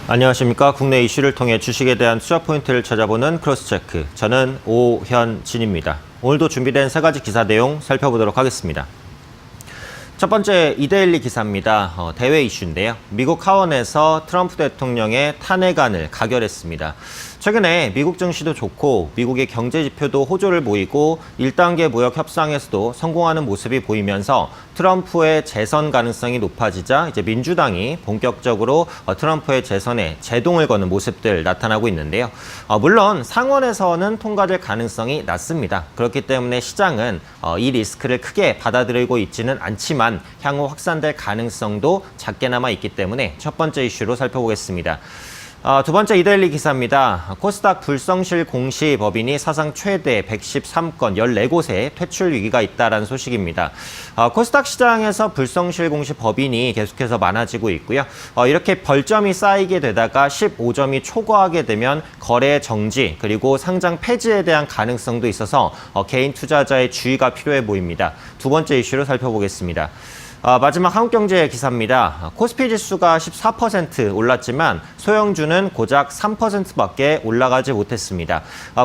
안녕하십니까. 국내 이슈를 통해 주식에 대한 투자 포인트를 찾아보는 크로스체크. 저는 오현진입니다. 오늘도 준비된 세 가지 기사 내용 살펴보도록 하겠습니다. 첫 번째 이데일리 기사입니다. 대외 이슈인데요. 미국 하원에서 트럼프 대통령의 탄핵안을 가결했습니다. 최근에 미국 증시도 좋고 미국의 경제 지표도 호조를 보이고 1단계 무역 협상에서도 성공하는 모습이 보이면서 트럼프의 재선 가능성이 높아지자 이제 민주당이 본격적으로 트럼프의 재선에 제동을 거는 모습들 나타나고 있는데요. 물론 상원에서는 통과될 가능성이 낮습니다. 그렇기 때문에 시장은 이 리스크를 크게 받아들이고 있지는 않지만 향후 확산될 가능성도 작게나마 있기 때문에 첫 번째 이슈로 살펴보겠습니다. 두 번째 이데일리 기사입니다. 코스닥 불성실 공시 법인이 사상 최대 113건 14곳에 퇴출 위기가 있다는 소식입니다. 코스닥 시장에서 불성실 공시 법인이 계속해서 많아지고 있고요. 이렇게 벌점이 쌓이게 되다가 15점이 초과하게 되면 거래 정지 그리고 상장 폐지에 대한 가능성도 있어서 개인 투자자의 주의가 필요해 보입니다. 두 번째 이슈로 살펴보겠습니다. 마지막 한국경제 기사입니다. 코스피 지수가 14% 올랐지만 소형주는 고작 3%밖에 올라가지 못했습니다.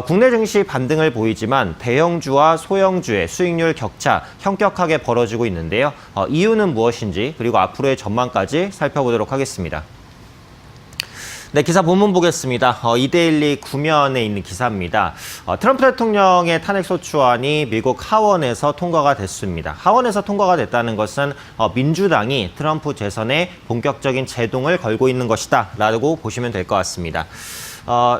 국내 증시 반등을 보이지만 대형주와 소형주의 수익률 격차 현격하게 벌어지고 있는데요. 이유는 무엇인지 그리고 앞으로의 전망까지 살펴보도록 하겠습니다. 네, 기사 본문 보겠습니다. 이데일리 구면에 있는 기사입니다. 트럼프 대통령의 탄핵소추안이 미국 하원에서 통과가 됐습니다. 하원에서 통과가 됐다는 것은 민주당이 트럼프 재선에 본격적인 제동을 걸고 있는 것이다 라고 보시면 될 것 같습니다.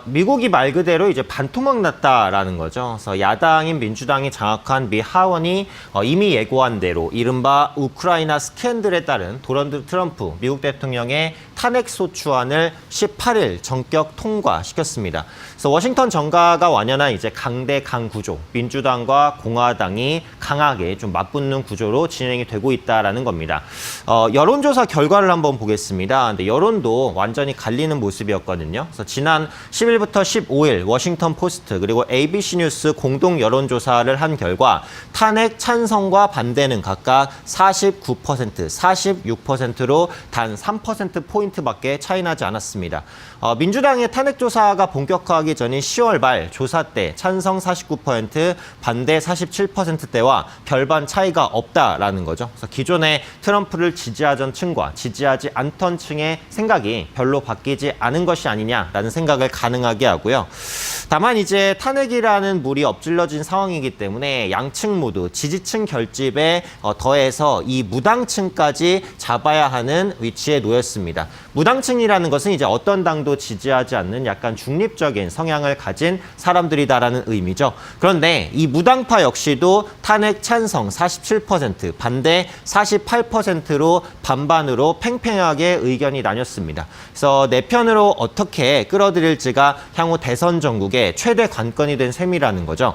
미국이 말 그대로 이제 반토막 났다라는 거죠. 그래서 야당인 민주당이 장악한 미 하원이 이미 예고한 대로 이른바 우크라이나 스캔들에 따른 도널드 트럼프 미국 대통령의 탄핵소추안을 18일 전격 통과시켰습니다. 그래서 워싱턴 정가가 완연한 이제 강대강 구조, 민주당과 공화당이 강하게 좀 맞붙는 구조로 진행이 되고 있다라는 겁니다. 여론조사 결과를 한번 보겠습니다. 근데 여론도 완전히 갈리는 모습이었거든요. 그래서 지난 10일부터 15일 워싱턴 포스트 그리고 ABC 뉴스 공동 여론조사를 한 결과 탄핵 찬성과 반대는 각각 49%, 46%로 단 3%포인트밖에 차이 나지 않았습니다. 민주당의 탄핵 조사가 본격화하기 전인 10월 말 조사 때 찬성 49%, 반대 47%대와 별반 차이가 없다라는 거죠. 그래서 기존에 트럼프를 지지하던 층과 지지하지 않던 층의 생각이 별로 바뀌지 않은 것이 아니냐라는 생각을 가능하게 하고요. 다만 이제 탄핵이라는 물이 엎질러진 상황이기 때문에 양층 모두 지지층 결집에 더해서 이 무당층까지 잡아야 하는 위치에 놓였습니다. 무당층이라는 것은 이제 어떤 당도 지지하지 않는 약간 중립적인 성향을 가진 사람들이다라는 의미죠. 그런데 이 무당파 역시도 탄핵 찬성 47%, 반대 48%로 반반으로 팽팽하게 의견이 나뉘었습니다. 그래서 내 편으로 어떻게 끌어들일지가 향후 대선 전국의 최대 관건이 된 셈이라는 거죠.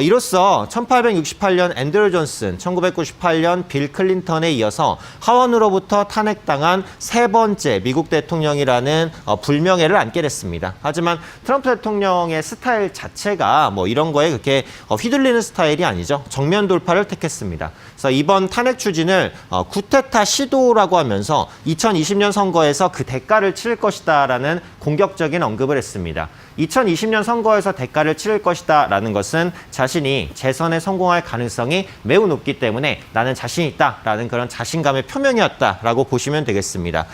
이로써 1868년 앤드류 존슨, 1998년 빌 클린턴에 이어서 하원으로부터 탄핵당한 세 번째 미국 대통령이라는 불명예를 안게 됐습니다. 하지만 트럼프 대통령의 스타일 자체가 뭐 이런 거에 그렇게 휘둘리는 스타일이 아니죠. 정면 돌파를 택했습니다. 그래서 이번 탄핵 추진을 쿠데타 시도라고 하면서 2020년 선거에서 그 대가를 치를 것이다라는 공격적인 언급을 했습니다. 2020년 선거에서 대가를 치를 것이다라는 것은 자신이 재선에 성공할 가능성이 매우 높기 때문에 나는 자신 있다라는 그런 자신감의 표명이었다라고 보시면 되겠습니다.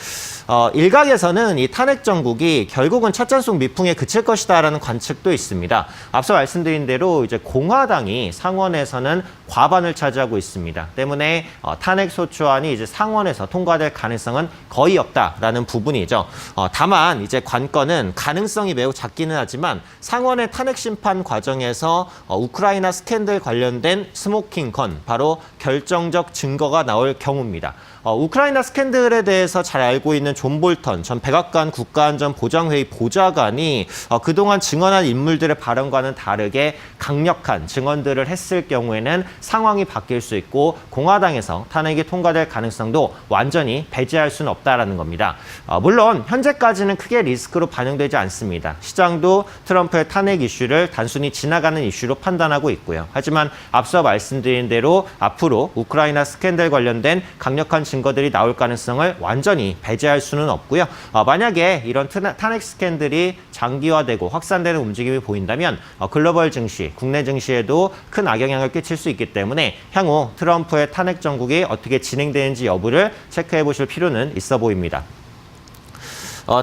일각에서는 이 탄핵 정국이 결국은 찻잔속 미풍에 그칠 것이다라는 관측도 있습니다. 앞서 말씀드린 대로 이제 공화당이 상원에서는 과반을 차지하고 있습니다. 때문에 탄핵 소추안이 이제 상원에서 통과될 가능성은 거의 없다라는 부분이죠. 다만 이제 관건은 가능성이 매우 작기는 하지만 상원의 탄핵 심판 과정에서 우크라이나 스캔들 관련된 스모킹 건, 바로 결정적 증거가 나올 경우입니다. 우크라이나 스캔들에 대해서 잘 알고 있는 존 볼턴 전 백악관 국가안전보장회의 보좌관이 그동안 증언한 인물들의 발언과는 다르게 강력한 증언들을 했을 경우에는 상황이 바뀔 수 있고 그리고 공화당에서 탄핵이 통과될 가능성도 완전히 배제할 수는 없다라는 겁니다. 물론 현재까지는 크게 리스크로 반영되지 않습니다. 시장도 트럼프의 탄핵 이슈를 단순히 지나가는 이슈로 판단하고 있고요. 하지만 앞서 말씀드린 대로 앞으로 우크라이나 스캔들 관련된 강력한 증거들이 나올 가능성을 완전히 배제할 수는 없고요. 만약에 이런 탄핵 스캔들이 장기화되고 확산되는 움직임이 보인다면 글로벌 증시, 국내 증시에도 큰 악영향을 끼칠 수 있기 때문에 향후 트럼프의 탄핵 정국이 어떻게 진행되는지 여부를 체크해 보실 필요는 있어 보입니다.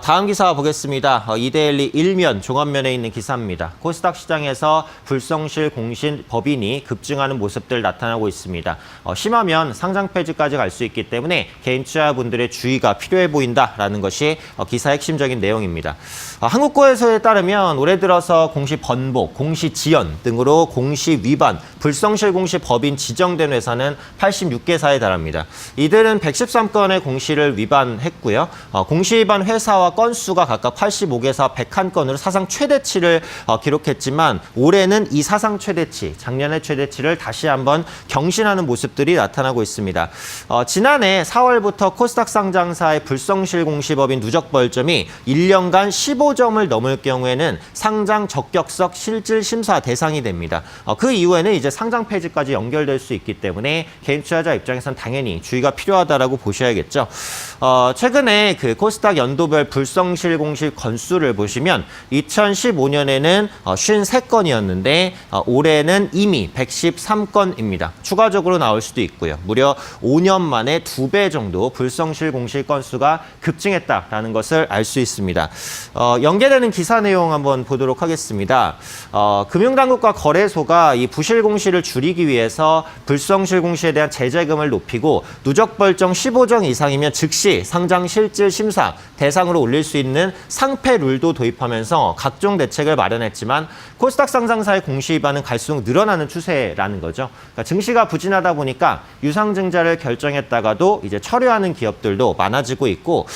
다음 기사 보겠습니다. 이데일리 1면 종합면에 있는 기사입니다. 코스닥 시장에서 불성실 공시 법인이 급증하는 모습들 나타나고 있습니다. 심하면 상장 폐지까지 갈 수 있기 때문에 개인 투자분들의 주의가 필요해 보인다라는 것이 기사의 핵심적인 내용입니다. 한국거래소에 따르면 올해 들어서 공시 번복, 공시 지연 등으로 공시 위반, 불성실 공시 법인 지정된 회사는 86개사에 달합니다. 이들은 113건의 공시를 위반했고요. 공시 위반 회사와 건수가 각각 85개사 101건으로 사상 최대치를 기록했지만 올해는 이 사상 최대치, 작년의 최대치를 다시 한번 경신하는 모습들이 나타나고 있습니다. 지난해 4월부터 코스닥 상장사의 불성실 공시법인 누적 벌점이 1년간 15점을 넘을 경우에는 상장 적격성 실질 심사 대상이 됩니다. 그 이후에는 이제 상장 폐지까지 연결될 수 있기 때문에 개인 투자자 입장에선 당연히 주의가 필요하다라고 보셔야겠죠. 최근에 그 코스닥 연도별 불성실 공시 건수를 보시면 2015년에는 53건이었는데 올해는 이미 113건입니다. 추가적으로 나올 수도 있고요. 무려 5년 만에 2배 정도 불성실 공시 건수가 급증했다라는 것을 알 수 있습니다. 연계되는 기사 내용 한번 보도록 하겠습니다. 금융당국과 거래소가 이 부실 공시를 줄이기 위해서 불성실 공시에 대한 제재금을 높이고 누적 벌점 15정 이상이면 즉시 상장 실질 심사 대상으로 올릴 수 있는 상패 룰도 도입하면서 각종 대책을 마련했지만 코스닥 상장사의 공시 위반은 갈수록 늘어나는 추세라는 거죠. 그러니까 증시가 부진하다 보니까 유상증자를 결정했다가도 이제 철회하는 기업들도 많아지고 있고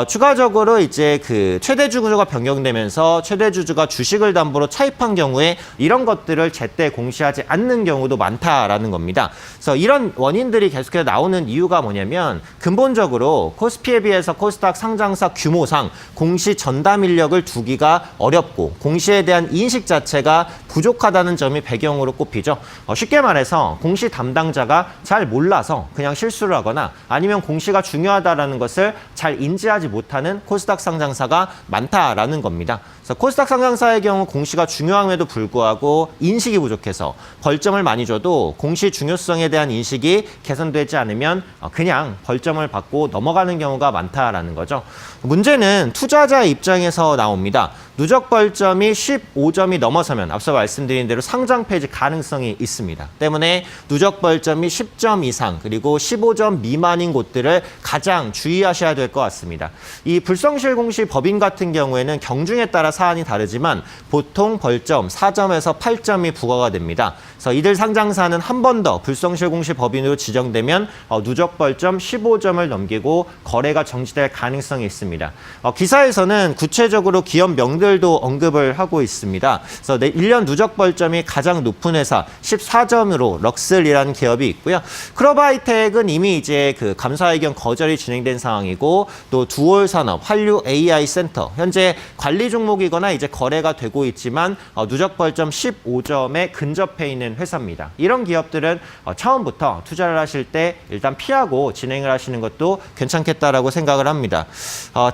추가적으로 이제 그 최대 주주가 변경되면서 최대 주주가 주식을 담보로 차입한 경우에 이런 것들을 제때 공시하지 않는 경우도 많다라는 겁니다. 그래서 이런 원인들이 계속해서 나오는 이유가 뭐냐면 근본적으로 코스피에 비해서 코스닥 상장사 규모상 공시 전담 인력을 두기가 어렵고 공시에 대한 인식 자체가 부족하다는 점이 배경으로 꼽히죠. 쉽게 말해서 공시 담당자가 잘 몰라서 그냥 실수를 하거나 아니면 공시가 중요하다는 것을 잘 인지하지 못하는 코스닥 상장사가 많다라는 겁니다. 그래서 코스닥 상장사의 경우 공시가 중요함에도 불구하고 인식이 부족해서 벌점을 많이 줘도 공시 중요성에 대한 인식이 개선되지 않으면 그냥 벌점을 받고 넘어가는 경우가 많다라는 거죠. 문제는 투자자 입장에서 나옵니다. 누적 벌점이 15점이 넘어서면 앞서 말씀드린 대로 상장 폐지 가능성이 있습니다. 때문에 누적 벌점이 10점 이상 그리고 15점 미만인 곳들을 가장 주의하셔야 될 것 같습니다. 이 불성실 공시 법인 같은 경우에는 경중에 따라 사안이 다르지만 보통 벌점 4점에서 8점이 부과가 됩니다. 그래서 이들 상장사는 한 번 더 불성실 공시 법인으로 지정되면 누적 벌점 15점을 넘기고 거래가 정지될 가능성이 있습니다. 기사에서는 구체적으로 기업 명들도 언급을 하고 있습니다. 그래서 1년 누적 벌점이 가장 높은 회사 14점으로 럭슬이라는 기업이 있고요. 크로바이텍은 이미 이제 그 감사의견 거절이 진행된 상황이고 또 두올산업, 한류 AI 센터 현재 관리 종목이거나 이제 거래가 되고 있지만 누적 벌점 15점에 근접해 있는 회사입니다. 이런 기업들은 처음부터 투자를 하실 때 일단 피하고 진행을 하시는 것도 괜찮겠다라고 생각을 합니다.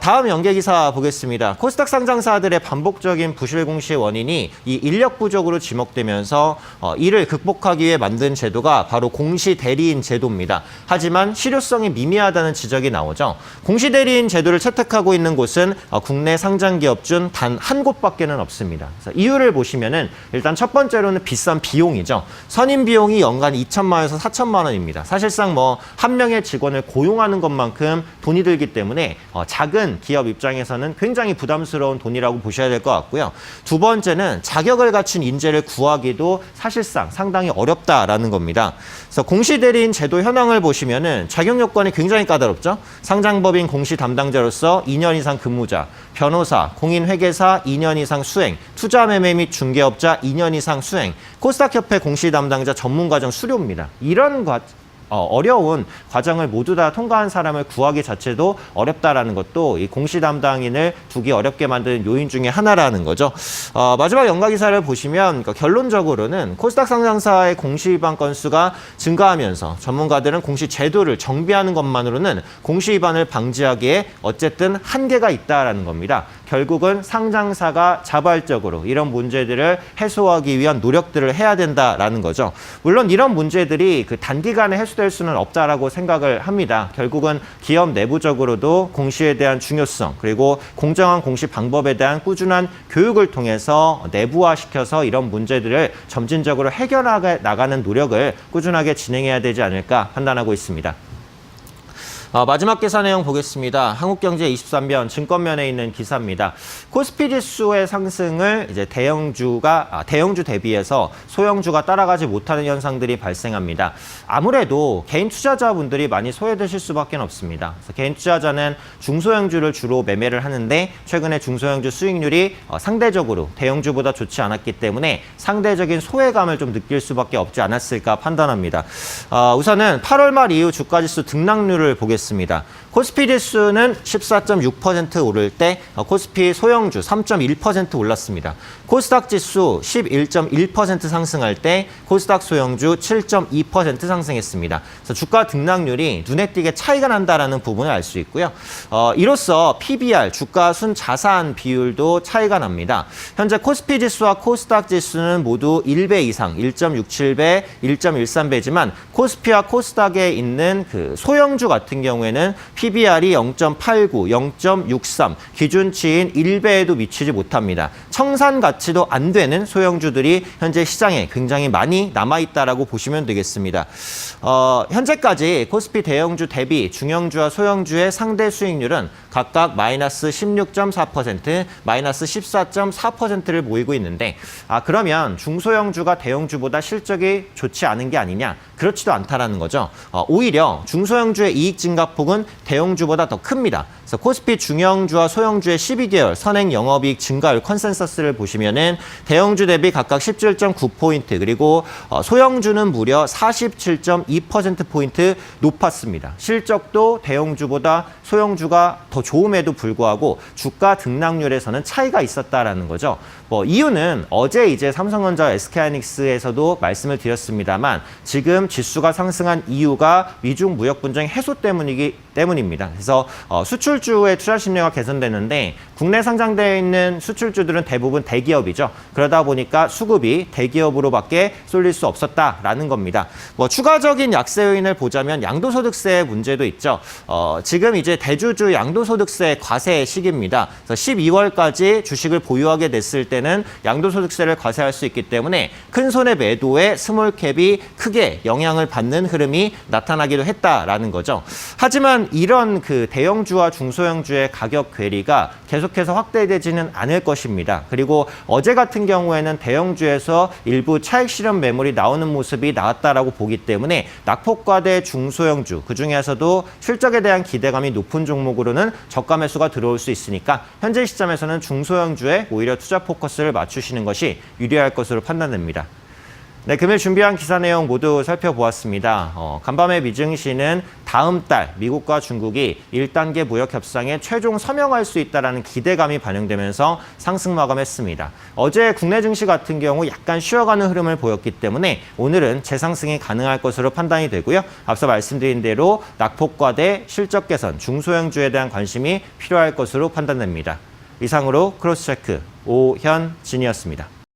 다음 연계 기사 보겠습니다. 코스닥 상장사들의 반복적인 부실 공시 원인이 이 인력 부족으로 지목되면서 이를 극복하기 위해 만든 제도가 바로 공시 대리인 제도입니다. 하지만 실효성이 미미하다는 지적이 나오죠. 공시 대리인 제도를 채택하고 있는 곳은 국내 상장 기업 중 단 한 곳밖에는 없습니다. 그래서 이유를 보시면은 일단 첫 번째로는 비싼 비용이죠. 선임 비용이 연간 2천만 원에서 4천만 원입니다. 사실상 뭐 한 명의 직원을 고용하는 것만큼 돈이 들기 때문에 작은 기업 입장에서는 굉장히 부담스러운 돈이라고 보셔야 될 것 같고요. 두 번째는 자격을 갖춘 인재를 구하기도 사실상 상당히 어렵다라는 겁니다. 그래서 공시대리인 제도 현황을 보시면은 자격 요건이 굉장히 까다롭죠. 상장법인 공시 담당자로서 2년 이상 근무자, 변호사, 공인회계사 2년 이상 수행, 투자매매 및 중개업자 2년 이상 수행, 코스닥협회 공시 담당자 전문과정 수료입니다. 이런 어려운 과정을 모두 다 통과한 사람을 구하기 자체도 어렵다라는 것도 이 공시 담당인을 두기 어렵게 만드는 요인 중에 하나라는 거죠. 마지막 연가 기사를 보시면 결론적으로는 코스닥 상장사의 공시 위반 건수가 증가하면서 전문가들은 공시 제도를 정비하는 것만으로는 공시 위반을 방지하기에 어쨌든 한계가 있다라는 겁니다. 결국은 상장사가 자발적으로 이런 문제들을 해소하기 위한 노력들을 해야 된다라는 거죠. 물론 이런 문제들이 그 단기간에 해소될 수는 없다라고 생각을 합니다. 결국은 기업 내부적으로도 공시에 대한 중요성 그리고 공정한 공시 방법에 대한 꾸준한 교육을 통해서 내부화시켜서 이런 문제들을 점진적으로 해결해 나가는 노력을 꾸준하게 진행해야 되지 않을까 판단하고 있습니다. 마지막 기사 내용 보겠습니다. 한국경제 23면 증권면에 있는 기사입니다. 코스피 지수의 상승을 이제 대형주 대비해서 소형주가 따라가지 못하는 현상들이 발생합니다. 아무래도 개인 투자자분들이 많이 소외되실 수밖에 없습니다. 그래서 개인 투자자는 중소형주를 주로 매매를 하는데 최근에 중소형주 수익률이 상대적으로 대형주보다 좋지 않았기 때문에 상대적인 소외감을 좀 느낄 수밖에 없지 않았을까 판단합니다. 우선은 8월 말 이후 주가지수 등락률을 보겠습니다. 코스피 지수는 14.6% 오를 때 코스피 소형주 3.1% 올랐습니다. 코스닥 지수 11.1% 상승할 때 코스닥 소형주 7.2% 상승했습니다. 그래서 주가 등락률이 눈에 띄게 차이가 난다라는 부분을 알 수 있고요. 이로써 PBR, 주가 순자산 비율도 차이가 납니다. 현재 코스피 지수와 코스닥 지수는 모두 1배 이상, 1.67배, 1.13배지만 코스피와 코스닥에 있는 그 소형주 같은 경우에는 PBR이 0.89, 0.63, 기준치인 1배에도 미치지 못합니다. 청산 가치도 안 되는 소형주들이 현재 시장에 굉장히 많이 남아있다라고 보시면 되겠습니다. 현재까지 코스피 대형주 대비 중형주와 소형주의 상대 수익률은 각각 마이너스 16.4%, 마이너스 14.4%를 보이고 있는데 그러면 중소형주가 대형주보다 실적이 좋지 않은 게 아니냐? 그렇지도 않다라는 거죠. 오히려 중소형주의 이익 증가폭은 대형주보다 더 큽니다. 그래서 코스피 중형주와 소형주의 12개월 선행 영업이익 증가율 컨센서스를 보시면은 대형주 대비 각각 17.9포인트 그리고 소형주는 무려 47.2%포인트 높았습니다. 실적도 대형주보다 소형주가 더 좋음에도 불구하고 주가 등락률에서는 차이가 있었다라는 거죠. 이유는 어제 이제 삼성전자, SK하이닉스에서도 말씀을 드렸습니다만 지금 지수가 상승한 이유가 미중 무역 분쟁 해소 때문입니다. 그래서 수출주의 투자 심리가 개선되는데 국내 상장되어 있는 수출주들은 대부분 대기업이죠. 그러다 보니까 수급이 대기업으로밖에 쏠릴 수 없었다라는 겁니다. 추가적인 약세 요인을 보자면 양도소득세 문제도 있죠. 지금 이제 대주주 양도소득세 과세 시기입니다. 그래서 12월까지 주식을 보유하게 됐을 때는 양도소득세를 과세할 수 있기 때문에 큰 손의 매도에 스몰캡이 크게 영향을 받는 흐름이 나타나기도 했다라는 거죠. 하지만 이런 그 대형주와 중소형주의 가격 괴리가 계속해서 확대되지는 않을 것입니다. 그리고 어제 같은 경우에는 대형주에서 일부 차익 실현 매물이 나오는 모습이 나왔다라고 보기 때문에 낙폭과대 중소형주 그중에서도 실적에 대한 기대감이 높은 종목으로는 저가 매수가 들어올 수 있으니까 현재 시점에서는 중소형주에 오히려 투자 포커스를 맞추시는 것이 유리할 것으로 판단됩니다. 네, 금일 준비한 기사 내용 모두 살펴보았습니다. 간밤에 미증시는 다음 달 미국과 중국이 1단계 무역 협상에 최종 서명할 수 있다는 기대감이 반영되면서 상승 마감했습니다. 어제 국내 증시 같은 경우 약간 쉬어가는 흐름을 보였기 때문에 오늘은 재상승이 가능할 것으로 판단이 되고요. 앞서 말씀드린 대로 낙폭과대, 실적 개선, 중소형주에 대한 관심이 필요할 것으로 판단됩니다. 이상으로 크로스체크 오현진이었습니다.